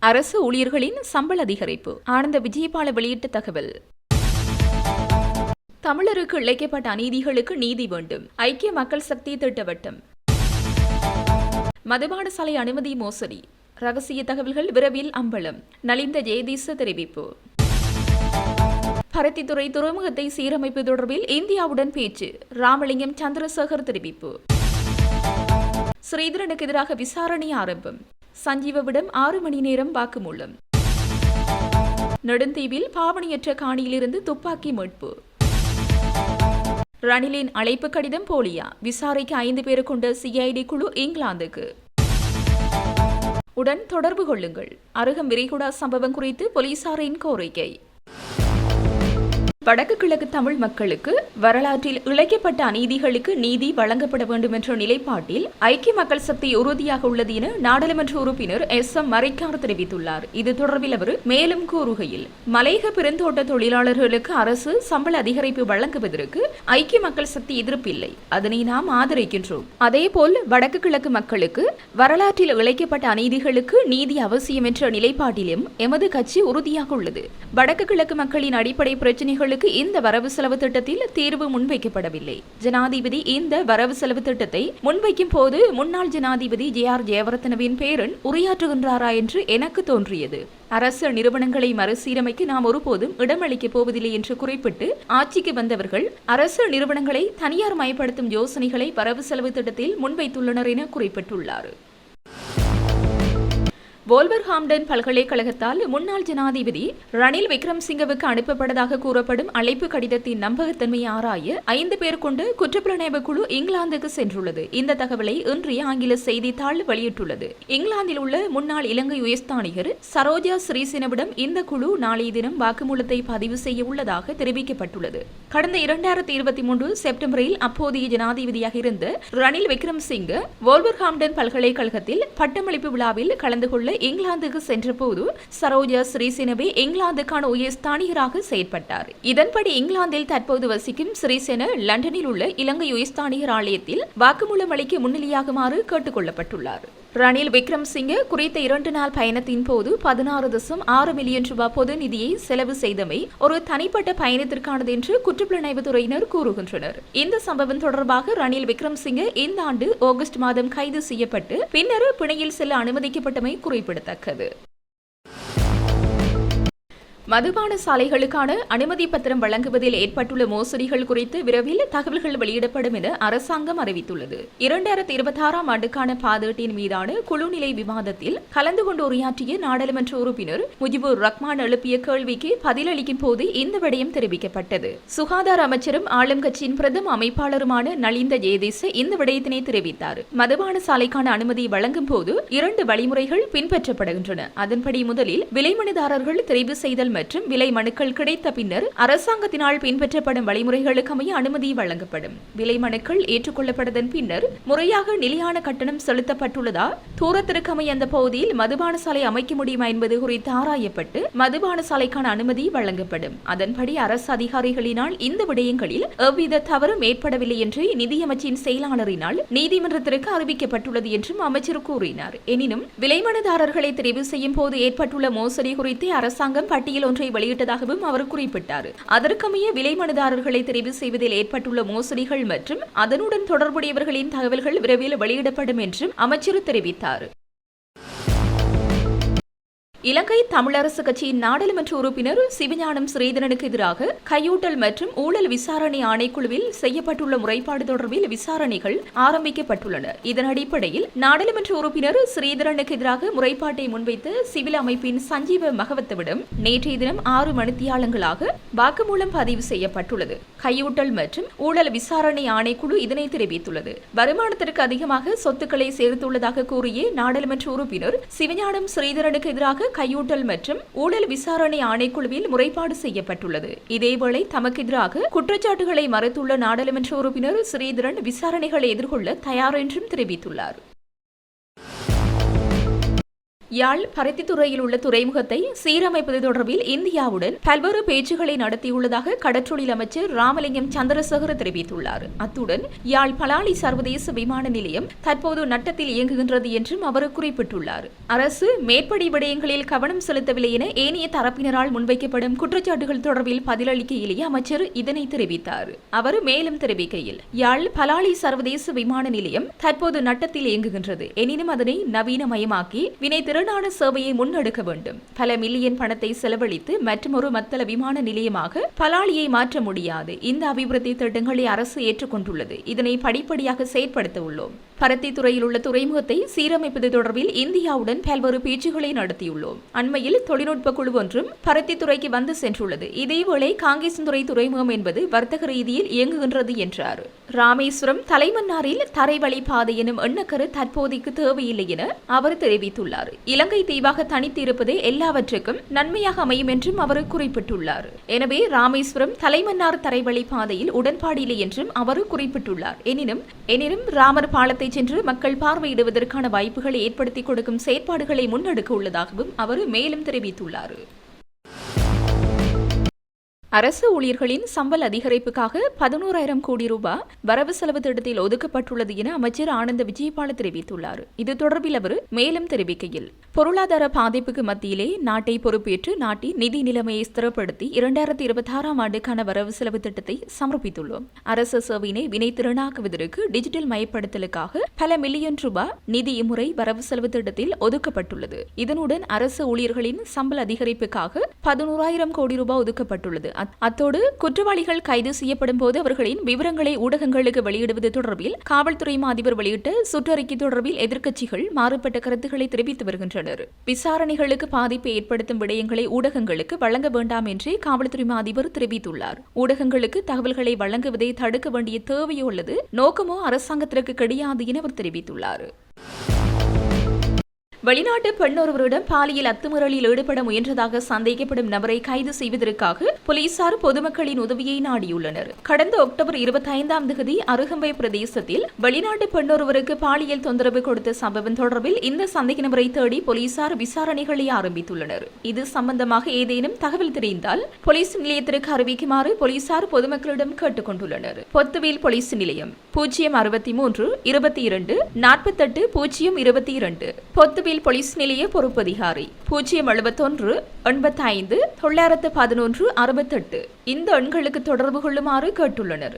அரசு ஊழியர்களின் சம்பள அதிகரிப்பு. ஆனந்த விஜயபால வெளியிட்ட தகவல். தமிழருக்கு இழைக்கப்பட்ட அநீதிகளுக்கு நீதி வேண்டும். ஐக்கிய மக்கள் சக்தி திட்டவட்டம். மதுபான சாலை அனுமதி மோசடி. ரகசிய தகவல்கள் விரைவில் அம்பலம். நலிந்த ஜெயதீச தெரிவிப்பு. பருத்தித்துறை துறைமுகத்தை சீரமைப்பு தொடர்பில் இந்தியாவுடன் பேச்சு. ராமலிங்கம் சந்திரசேகர் தெரிவிப்பு. ஸ்ரீதரனுக்கு எதிராக விசாரணை ஆரம்பம். சஞ்சீவவிடம் 6 மணி நேரம் வாக்குமூலம். நெடுந்தீவில் பாவனையற்ற காணியிலிருந்து துப்பாக்கி மீட்பு. ரணிலின் அழைப்பு கடிதம் போலியா? விசாரிக்க 5 பேர் கொண்ட சிஐடி குழு இங்கிலாந்துக்கு. உடன் தொடர்பு கொள்ளுங்கள். அருகம் விரிகுடா சம்பவம் குறித்து போலீசாரின் கோரிக்கை. வடக்கு கிழக்கு தமிழ் மக்களுக்கு வரலாற்றில் இழைக்கப்பட்ட அநீதிகளுக்கு நீதி வழங்கப்பட வேண்டும் என்ற நிலைப்பாட்டில் ஐக்கிய மக்கள் சக்தி உறுதியாக உள்ளது என நாடாளுமன்ற உறுப்பினர் எஸ்.எம். மரைக்கார் தெரிவித்துள்ளார். இது தொடர்பில் அவர் மேலும் கூறுகையில், மலையக பெருந்தோட்ட தொழிலாளர்களுக்கு அரசு சம்பள அதிகரிப்பு வழங்குவதற்கு ஐக்கிய மக்கள் சக்தி எதிர்ப்பில்லை. அதனை நாம் ஆதரிக்கின்றோம். அதேபோல் வடக்கு கிழக்கு மக்களுக்கு வரலாற்றில் இழைக்கப்பட்ட அநீதிகளுக்கு நீதி அவசியம் என்ற நிலைப்பாட்டிலும் எமது கட்சி உறுதியாக உள்ளது. வடக்கு கிழக்கு மக்களின் அடிப்படை பிரச்சினைகளுக்கு இந்த வரவு செலவு திட்டத்தில் தீர்வு முன்வைக்கப்படவில்லை. ஜனாதிபதி இந்த வரவு செலவு திட்டத்தை முன்வைக்கும் போது முன்னாள் ஜனாதிபதி ஜே.ஆர். ஜெயவர்தனவின் பேரன் உரையாற்றுகின்றாரா என்று எனக்கு தோன்றியது. அரசு நிறுவனங்களை மறுசீரமைக்க நாம் ஒருபோதும் இடமளிக்கப் போவதில்லை என்று குறிப்பிட்டு ஆட்சிக்கு வந்தவர்கள் அரசு நிறுவனங்களை தனியார் மயப்படுத்தும் யோசனைகளை வரவு செலவு திட்டத்தில் முன்வைத்துள்ளனர் என குறிப்பிட்டுள்ளார். வோல்வர்ஹாம்டன் பல்கலைக்கழகத்தால் முன்னாள் ஜனாதிபதி ரணில் விக்ரமசிங்கவுக்கு அனுப்பப்பட்டதாக கூறப்படும் அழைப்பு கடிதத்தின் நம்பகத்தன்மையை ஆராய 5 பேர் கொண்ட குற்றப்புலனாய்வு குழு இங்கிலாந்துக்கு சென்றுள்ளது. இந்த தகவலை இன்றைய ஆங்கில செய்தித்தாள் வெளியிட்டுள்ளது. இங்கிலாந்தில் உள்ள முன்னாள் இலங்கை உயர்ஸ்தானிகர் சரோஜா ஸ்ரீசேனவிடம் இந்த குழு நாளைய தினம் வாக்குமூலத்தை பதிவு செய்ய உள்ளதாக தெரிவிக்கப்பட்டுள்ளது. கடந்த 2023 செப்டம்பரில் அப்போதைய ஜனாதிபதியாக இருந்த ரணில் விக்ரமசிங்க வோல்வர்ஹாம்டன் பல்கலைக்கழகத்தில் பட்டமளிப்பு விழாவில் கலந்து கொள்ள இங்கிலாந்துக்கு சென்றபோது சரோஜா ஸ்ரீசேனவே இங்கிலாந்துக்கான உயர்ஸ்தானிகராக செயற்பட்டார். இதன்படி இங்கிலாந்தில் தற்போது வசிக்கும் ஸ்ரீசேன லண்டனில் உள்ள இலங்கை உயர்ஸ்தானிகர் ஆலயத்தில் வாக்குமூலம் அளிக்க முன்னிலையாகுமாறு கேட்டுக் கொள்ளப்பட்டுள்ளார். ரணில் விக்ரமசிங்க குறித்த 2 நாள் பயணத்தின் போது 16.6 மில்லியன் ரூபாய் பொது நிதியை செலவு செய்தமை ஒரு தனிப்பட்ட பயணத்திற்கானது என்று குற்றப்புலனாய்வு துறையினர் கூறுகின்றனர். இந்த சம்பவம் தொடர்பாக ரணில் விக்ரமசிங்க இந்த ஆண்டு ஆகஸ்ட் மாதம் கைது செய்யப்பட்டு பின்னர் பிணையில் செல்ல அனுமதிக்கப்பட்டமை குறிப்பிடத்தக்கது. மதுபான சாலைகளுக்கான அனுமதி பத்திரம் வழங்குவதில் ஏற்பட்டுள்ள மோசடிகள் குறித்து விரைவில் தகவல்கள் வெளியிடப்படும் என அரசாங்கம் அறிவித்துள்ளது. 2026ஆம் ஆண்டுக்கான பாதீட்டின் மீதான குழுநிலை விவாதத்தில் கலந்து கொண்டு உரையாற்றிய நாடாளுமன்ற உறுப்பினர் முஜிபுர் ரஹ்மான் எழுப்பிய கேள்விக்கு பதிலளிக்கும் போது இந்த விடயம் தெரிவிக்கப்பட்டது. சுகாதார அமைச்சரும் ஆளும் கட்சியின் பிரதம அமைப்பாளருமான நலிந்த ஜெயதீச இந்த விடயத்தினை தெரிவித்தார். மதுபான சாலைக்கான அனுமதி வழங்கும் போது 2 வழிமுறைகள் பின்பற்றப்படுகின்றன. அதன்படி முதலில் விலைமனுதாரர்கள் தெரிவு செய்தல் மற்றும் விலை மனுக்கள் கிடைத்த பின்னர் அரசாங்கத்தினால் பின்பற்றப்படும் வழிமுறைகளுக்கு அமைய அனுமதி வழங்கப்படும். விலை மனுக்கள் ஏற்றுக்கொள்ளப்பட்டதன் பின்னர் முறையாக நிலையான கட்டணம் செலுத்தப்பட்டுள்ளதா, தூரத்திற்கு அமைய அந்த பகுதியில் மதுபான சாலை அமைக்க முடியுமா என்பது குறித்து ஆராயப்பட்டு மதுபான சாலைக்கான அனுமதி வழங்கப்படும். அதன்படி அரசு அதிகாரிகளினால் இந்த விடயங்களில் எவ்வித தவறும் ஏற்படவில்லை என்று நிதியமைச்சின் செயலாளரினால் நீதிமன்றத்திற்கு அறிவிக்கப்பட்டுள்ளது என்றும் அமைச்சர் கூறினார். எனினும் விலைமனுதாரர்களை தெரிவு செய்யும் போது ஏற்பட்டுள்ள மோசடி குறித்து அரசாங்கம் பட்டியல் ஒன்றை வெளியிட்டதாகவும் அவர் குறிப்பிட்டார். அதற்கமைய விலை மனுதாரர்களை தெரிவு செய்வதில் ஏற்பட்டுள்ள மோசடிகள் மற்றும் அதனுடன் தொடர்புடையவர்களின் தகவல்கள் விரைவில் வெளியிடப்படும் என்றும் அமைச்சர் தெரிவித்தார். இலங்கை தமிழரசு கட்சியின் நாடாளுமன்ற உறுப்பினர் சிவஞானம் ஸ்ரீதரனுக்கு எதிராக கையூட்டல் மற்றும் ஊழல் விசாரணை ஆணைக்குழுவில் செய்யப்பட்டுள்ள முறைப்பாடு தொடர்பில் விசாரணைகள் ஆரம்பிக்கப்பட்டுள்ளன. இதன் அடிப்படையில் நாடாளுமன்ற உறுப்பினர் ஸ்ரீதரனுக்கு எதிராக முறைப்பாட்டை முன்வைத்த சிவில் அமைப்பின் சஞ்சீவ மகவத்தவிடம் நேற்றைய தினம் 6 மணித்தியாலங்களாக வாக்குமூலம் பதிவு செய்யப்பட்டுள்ளது. கையூட்டல் மற்றும் ஊழல் விசாரணை ஆணைக்குழு இதனை தெரிவித்துள்ளது. வருமானத்திற்கு அதிகமாக சொத்துக்களை சேர்த்துள்ளதாக கூறிய நாடாளுமன்ற உறுப்பினர் சிவஞானம் ஸ்ரீதரனுக்கு எதிராக கையூட்டல் மற்றும் ஊழல் விசாரணை ஆணைக்குழுவில் முறைப்பாடு செய்யப்பட்டுள்ளது. இதேவேளை தமக்கு எதிராக குற்றச்சாட்டுகளை மறுத்துள்ள நாடாளுமன்ற உறுப்பினர் ஸ்ரீதரன் விசாரணைகளை எதிர்கொள்ள தயார் என்றும் தெரிவித்துள்ளார். யாழ் பருத்தித்துறையில் உள்ள துறைமுகத்தை சீரமைப்பது தொடர்பில் இந்தியாவுடன் பல்வேறு பேச்சுக்களை நடத்தியுள்ளதாக கடற்றொழில் அமைச்சர் ராமலிங்கம் சந்திரசேகர தெரிவித்துள்ளார். அத்துடன் யாழ் பலாலி சர்வதேச விமான நிலையம் தற்போது நட்டத்தில் இயங்குகின்றது என்றும் அவர் குறிப்பிட்டுள்ளார். அரசு மேற்படி விடயங்களில் கவனம் செலுத்தவில்லை என ஏனைய தரப்பினரால் முன்வைக்கப்படும் குற்றச்சாட்டுகள் தொடர்பில் பதிலளிக்கையிலேயே அமைச்சர் இதனை தெரிவித்தார். அவர் மேலும் தெரிவிக்கையில், யாழ் பலாலி சர்வதேச விமான நிலையம் தற்போது நட்டத்தில் இயங்குகின்றது. எனினும் அதனை நவீனமயமாக்கி வினை திறனான சேவையை முன்னெடுக்க வேண்டும். பல மில்லியன் பணத்தை செலவழித்து மற்றொரு மத்தள விமான நிலையமாக பலாலியை மாற்ற முடியாது. இந்த அபிவிருத்தி திட்டங்களை அரசு ஏற்றுக்கொண்டுள்ளது. இதனை படிப்படியாக செயற்படுத்த உள்ளோம். பருத்தித்துறையில் உள்ள துறைமுகத்தை சீரமைப்பது தொடர்பில் இந்தியாவுடன் பல்வேறு பேச்சுக்களை நடத்தியுள்ளோம். அண்மையில் தொழில்நுட்ப குழு ஒன்றும் பருத்தித்துறைக்கு வந்து சென்றுள்ளது. இதேவேளை காங்கேசன்துறை துறைமுகம் என்பது வர்த்தக ரீதியில் இயங்குகின்றது என்றார். ராமேஸ்வரம் தலைமன்னாரில் தரைவழி பாதை எனும் எண்ணக்கரு தற்போதைக்கு தேவையில்லை என அவர் தெரிவித்துள்ளார். இலங்கை தீவாக தனித்து இருப்பதே எல்லாவற்றுக்கும் நன்மையாக அமையும் என்றும் அவர் குறிப்பிட்டுள்ளார். எனவே ராமேஸ்வரம் தலைமன்னார் தரைவழி பாதையில் உடன்பாடு இல்லை என்றும் அவர் குறிப்பிட்டுள்ளார். எனினும் ராமர் பாலத்தை சென்று மக்கள் பார்வையிடுவதற்கான வாய்ப்புகளை ஏற்படுத்திக் கொடுக்கும் செயற்பாடுகளை முன்னெடுக்க உள்ளதாகவும் அவர் மேலும் தெரிவித்துள்ளார். அரசு ஊழியர்களின் சம்பள அதிகரிப்புக்காக 11,000 கோடி ரூபாய் வரவு செலவு திட்டத்தில் ஒதுக்கப்பட்டுள்ளது என அமைச்சர் ஆனந்த விஜயபால தெரிவித்துள்ளார். இது தொடர்பில் அவர் மேலும் தெரிவிக்கையில், பொருளாதார பாதிப்புக்கு மத்தியிலே நாட்டை பொறுப்பேற்று நாட்டின் நிதி நிலைமையை ஸ்திரப்படுத்தி 2026ஆம் ஆண்டுக்கான வரவு செலவு திட்டத்தை சமர்ப்பித்துள்ளோம். அரசு சேவையினை வினைத்திறனாக்குவதற்கு டிஜிட்டல் மயப்படுத்தலுக்காக பல மில்லியன் ரூபாய் நிதி இம்முறை வரவு செலவு திட்டத்தில் ஒதுக்கப்பட்டுள்ளது. இதனுடன் அரசு ஊழியர்களின் சம்பள அதிகரிப்புக்காக 11,000 கோடி ரூபாய் ஒதுக்கப்பட்டுள்ளது. அத்தோடு குற்றவாளிகள் கைது செய்யப்படும் போது அவர்களின் விவரங்களை ஊடகங்களுக்கு வெளியிடுவது தொடர்பில் காவல்துறை அதிபர் வெளியிட்ட சுற்றறிக்கை தொடர்பில் எதிர்க்கட்சிகள் மாறுபட்ட கருத்துக்களை தெரிவித்து வருகின்றனர். விசாரணைகளுக்கு பாதிப்பை ஏற்படுத்தும் விடயங்களை ஊடகங்களுக்கு வழங்க வேண்டாம் என்றே காவல்துறை அதிபர் தெரிவித்துள்ளார். ஊடகங்களுக்கு தகவல்களை வழங்குவதை தடுக்க வேண்டிய தேவையோ அல்லது நோக்கமோ அரசாங்கத்திற்கு கிடையாது என அவர் தெரிவித்துள்ளார். வெளிநாட்டு பெண் ஒருவரிடம் பாலியல் அத்துமீறலில் ஈடுபட முயன்றதாக சந்தேகப்படும் நபரை கைது செய்வதற்காக போலீசார் பொதுமக்களின் உதவியை நாடியுள்ளனர். கடந்த அக்டோபர் 25ஆம் தேதி அருகம்பை பிரதேசத்தில் வெளிநாட்டு பெண் ஒருவருக்கு பாலியல் தொந்தரவு கொடுத்த சம்பவம் தொடர்பில் இந்த சந்தேக நபரை தேடி போலீசார் விசாரணைகளை ஆரம்பித்துள்ளனர். இது சம்பந்தமாக ஏதேனும் தகவல் தெரிந்தால் போலீஸ் நிலையத்திற்கு அறிவிக்குமாறு போலீசார் பொதுமக்களிடம் கேட்டுக் கொண்டுள்ளனர். பொத்துவில் போலீஸ் நிலையம் 063 22 48 022 பொத்துவில் போலீஸ் நிலைய பொறுப்பதிகாரி 071 85 911 68 இந்த எண்களுக்கு தொடர்பு கொள்ளுமாறு கேட்டுள்ளனர்.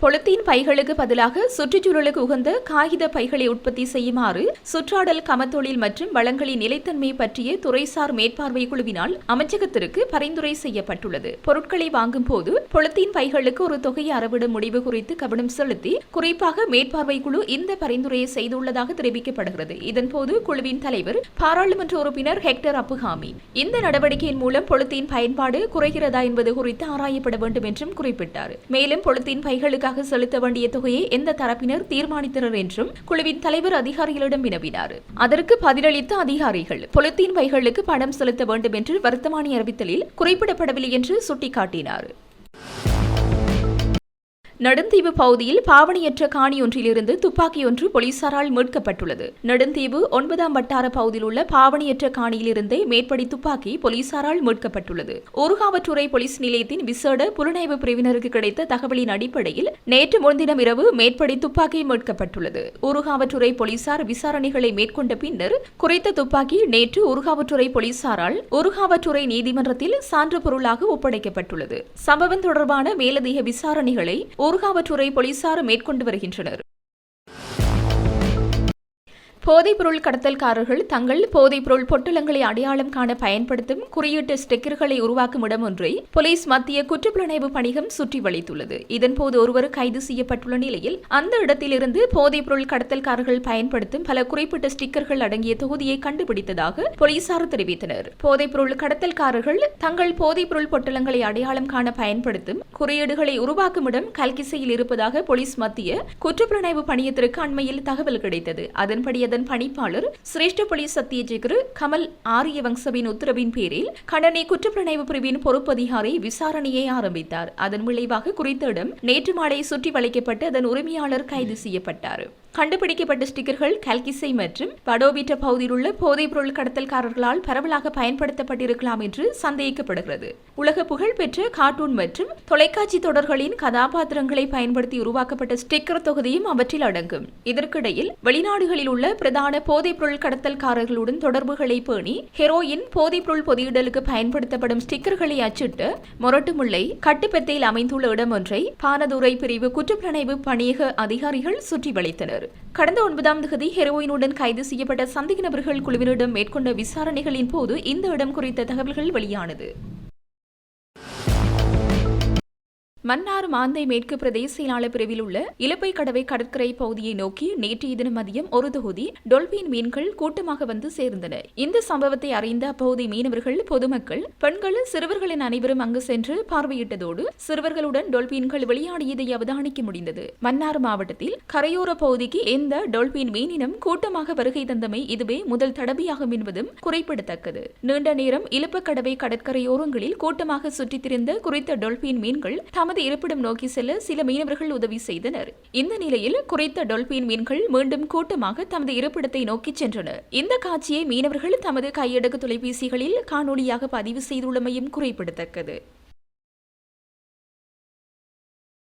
பொலித்தீன் பைகளுக்கு பதிலாக சுற்றுச்சூழலுக்கு உகந்த காகித பைகளை உற்பத்தி செய்யுமாறு சுற்றாடல் கமத்தொழில் மற்றும் வளங்களின் நிலைத்தன்மை பற்றிய துறைசார் மேற்பார்வை குழுவினால் அமைச்சகத்திற்கு பரிந்துரை செய்யப்பட்டுள்ளது. பொருட்களை வாங்கும் போது பொலித்தீன் பைகளுக்கு ஒரு தொகையை அறவிட முடிவு குறித்து கவனம் செலுத்தி குறிப்பாக மேற்பார்வை குழு இந்த பரிந்துரையை செய்துள்ளதாக தெரிவிக்கப்படுகிறது. இதன்போது குழுவின் தலைவர் பாராளுமன்ற உறுப்பினர் ஹெக்டர் அப்புகாமி இந்த நடவடிக்கையின் மூலம் பொலித்தீன் பயன்பாடு குறைகிறதா என்பது குறித்து ஆராயப்பட வேண்டும் என்றும் குறிப்பிட்டார். மேலும் பொலித்தீன் பைகளுக்கு செலுத்த வேண்டிய தொகையை எந்த தரப்பினர் தீர்மானித்தனர் என்றும் குழுவின் தலைவர் அதிகாரிகளிடம் வினவினார். அதற்கு பதிலளித்த அதிகாரிகள் பொலித்தீன் பைகளுக்கு பணம் செலுத்த வேண்டும் என்று வர்த்தமானி அறிவித்தலில் குறிப்பிடப்படவில்லை என்று சுட்டிக்காட்டினார். நெடுந்தீவு பகுதியில் பாவனையற்ற காணி ஒன்றிலிருந்து துப்பாக்கி ஒன்று போலீசாரால் மீட்கப்பட்டுள்ளது. நெடுந்தீவு 9ஆம் வட்டார பகுதியில் உள்ள பாவனையற்ற காணியிலிருந்தே மேற்படி துப்பாக்கி போலீசாரால் மீட்கப்பட்டுள்ளது. ஊர்காவற்றுறை போலீஸ் நிலையத்தின் விசேட புலனாய்வு பிரிவினருக்கு கிடைத்த தகவலின் அடிப்படையில் நேற்று முன்தினம் இரவு மேற்படி துப்பாக்கி மீட்கப்பட்டுள்ளது. ஊர்காவற்றுறை போலீசார் விசாரணைகளை மேற்கொண்ட பின்னர் குறித்த துப்பாக்கி நேற்று ஊர்காவற்றுறை போலீசாரால் ஊர்காவற்றுறை நீதிமன்றத்தில் சான்று பொருளாக ஒப்படைக்கப்பட்டுள்ளது. சம்பவம் தொடர்பான மேலதிக விசாரணைகளை ஊர்காவற்றுறை போலீசார் மேற்கொண்டு வருகின்றனர். போதைப்பொருள் கடத்தல்காரர்கள் தங்கள் போதைப்பொருள் பொட்டலங்களை அடையாளம் காண பயன்படுத்தும் குறியீட்டு ஸ்டிக்கர்களை உருவாக்கும் இடம் ஒன்றை போலீஸ் மத்திய குற்றப்புலனாய்வு பணிகம் சுற்றி வளைத்துள்ளது. இதன்போது ஒருவர் கைது செய்யப்பட்டுள்ள நிலையில் அந்த இடத்திலிருந்து போதைப்பொருள் கடத்தல்காரர்கள் பயன்படுத்தும் பல குறிப்பிட்ட ஸ்டிக்கர்கள் அடங்கிய தொகுதியை கண்டுபிடித்ததாக போலீசார் தெரிவித்தனர். போதைப்பொருள் கடத்தல்காரர்கள் தங்கள் போதைப்பொருள் பொட்டலங்களை அடையாளம் காண பயன்படுத்தும் குறியீடுகளை உருவாக்கும் இடம் கல்கிசையில் இருப்பதாக போலீஸ் மத்திய குற்றப்புலனாய்வு பணியத்திற்கு அண்மையில் தகவல் கிடைத்தது. அதன்படி அதன் பணிப்பாளர் சிரேஷ்ட போலீஸ் சத்தியஜேகர் கமல் ஆரியவங்சவின் உத்தரவின் பேரில் கண்டனை குற்றப்புலனாய்வு பிரிவின் பொறுப்பதிகாரி விசாரணையை ஆரம்பித்தார். அதன் விளைவாக குறித்த இடம் நேற்று மாலை சுற்றி வளைக்கப்பட்டு அதன் உரிமையாளர் கைது செய்யப்பட்டார். கண்டுபிடிக்கப்பட்ட ஸ்டிக்கர்கள் கல்கிசை மற்றும் படோபிட்ட பகுதியில் உள்ள போதைப்பொருள் கடத்தல்காரர்களால் பரவலாக பயன்படுத்தப்பட்டிருக்கலாம் என்று சந்தேகிக்கப்படுகிறது. உலக புகழ்பெற்ற கார்ட்டூன் மற்றும் தொலைக்காட்சி தொடர்களின் கதாபாத்திரங்களை பயன்படுத்தி உருவாக்கப்பட்ட ஸ்டிக்கர் தொகுதியும் அவற்றில் அடங்கும். இதற்கிடையில் வெளிநாடுகளில் உள்ள பிரதான போதைப்பொருள் கடத்தல்காரர்களுடன் தொடர்புகளை பேணி ஹெரோயின் போதைப்பொருள் பொதியிடலுக்கு பயன்படுத்தப்படும் ஸ்டிக்கர்களை அச்சிட்டு மொரட்டுமுல்லை கட்டுப்பெத்தையில் அமைந்துள்ள இடம் ஒன்றை பானதுரை பிரிவு குற்றப்புலனாய்வு பணியக அதிகாரிகள் சுற்றி வளைத்தனர். கடந்த 9ஆம் தேதி ஹெரோயினுடன் கைது செய்யப்பட்ட சந்தேக நபர்கள் குழுவினரிடம் மேற்கொண்ட விசாரணைகளின் போது இந்த இடம் குறித்த தகவல்கள் வெளியானது. மன்னார் மாந்தை மேற்கு பிரதேச செயலாளர் பிரிவில் உள்ள இலப்பை கடவை கடற்கரை பகுதியை நோக்கி நேற்றைய தினம் மதியம் ஒரு தொகுதி டொல்பின் மீன்கள் கூட்டமாக வந்து சேர்ந்தன. இந்த சம்பவத்தை அறிந்த அப்பகுதி மீனவர்கள், பொதுமக்கள், பெண்கள், சிறுவர்களின் அனைவரும் அங்கு சென்று பார்வையிட்டதோடு சிறுவர்களுடன் டொல்பின்கள் விளையாடியதை அவதானிக்க முடிந்தது. மன்னார் மாவட்டத்தில் கரையோர பகுதிக்கு எந்த டொல்பின் மீனினம் கூட்டமாக வருகை தந்தமை இதுவே முதல் தடவையாகும் என்பதும் குறிப்பிடத்தக்கது. நீண்ட நேரம் இலப்பை கடவை கடற்கரையோரங்களில் கூட்டமாக சுற்றித் திரிந்த குறித்த டொல்பின் மீன்கள் தமது இருப்பிடம் நோக்கி செல்ல சில மீனவர்கள் உதவி செய்தனர். இந்த நிலையில் குறித்த டொல்பின் மீன்கள் மீண்டும் கூட்டமாக தமது இருப்பிடத்தை நோக்கி சென்றன. இந்த காட்சியை மீனவர்கள் தமது கையடக்கு தொலைபேசிகளில் காணொலியாக பதிவு செய்துள்ளமையும் குறிப்பிடத்தக்கது.